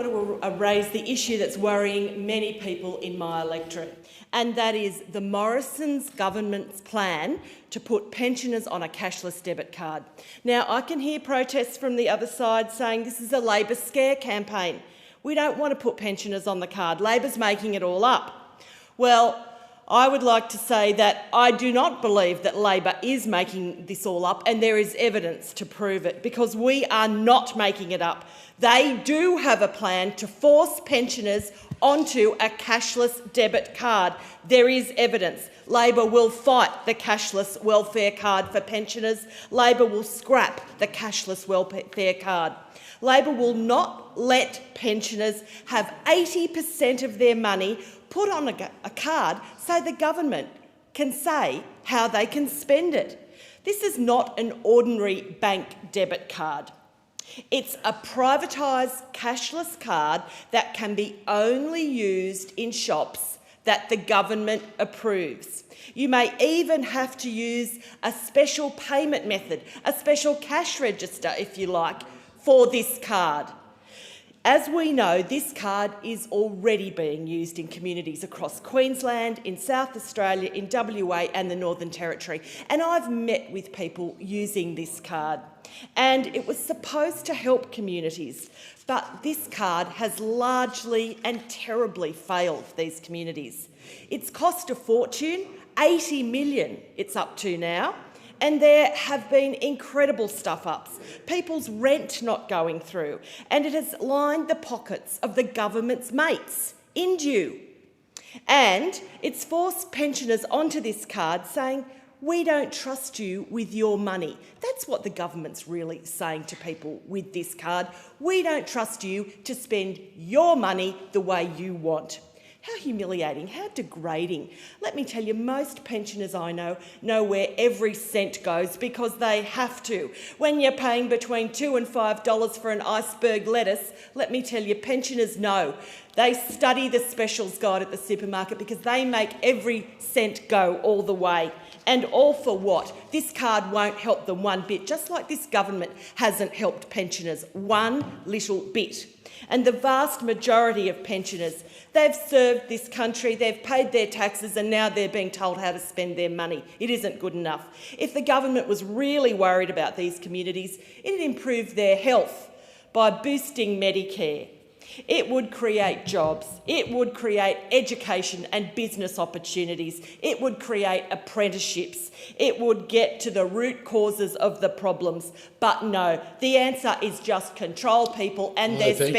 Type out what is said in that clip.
want to raise the issue that's worrying many people in my electorate, and that is the Morrison's government's plan to put pensioners on a cashless debit card. Now, I can hear protests from the other side saying this is a Labor scare campaign. We don't want to put pensioners on the card. Labor's making it all up. Well, I would like to say that I do not believe that Labor is making this all up, and there is evidence to prove it, because we are not making it up. They do have a plan to force pensioners onto a cashless debit card. There is evidence. Labor will fight the cashless welfare card for pensioners. Labor will scrap the cashless welfare card. Labor will not let pensioners have 80% of their money put on a card so the government can say how they can spend it. This is not an ordinary bank debit card. It's a privatised cashless card that can be only used in shops that the government approves. You may even have to use a special payment method, a special cash register, if you like, for this card. As we know, this card is already being used in communities across Queensland, in South Australia, in WA and the Northern Territory. And I've met with people using this card. And it was supposed to help communities, but this card has largely and terribly failed these communities. It's cost a fortune, $80 million it's up to now. And there have been incredible stuff-ups, people's rent not going through, and it has lined the pockets of the government's mates, Indue. And it's forced pensioners onto this card saying, we don't trust you with your money. That's what the government's really saying to people with this card. We don't trust you to spend your money the way you want. How humiliating, how degrading. Let me tell you, most pensioners I know where every cent goes because they have to. When you're paying between $2 and $5 for an iceberg lettuce, let me tell you, pensioners know. They study the specials guide at the supermarket because they make every cent go all the way. And all for what? This card won't help them one bit, just like this government hasn't helped pensioners one little bit. And the vast majority of pensioners, they've served this country, they've paid their taxes, and now they're being told how to spend their money. It isn't good enough. If the government was really worried about these communities, it'd improve their health by boosting Medicare. It would create jobs, it would create education and business opportunities, it would create apprenticeships, it would get to the root causes of the problems. But no, the answer is just control people and their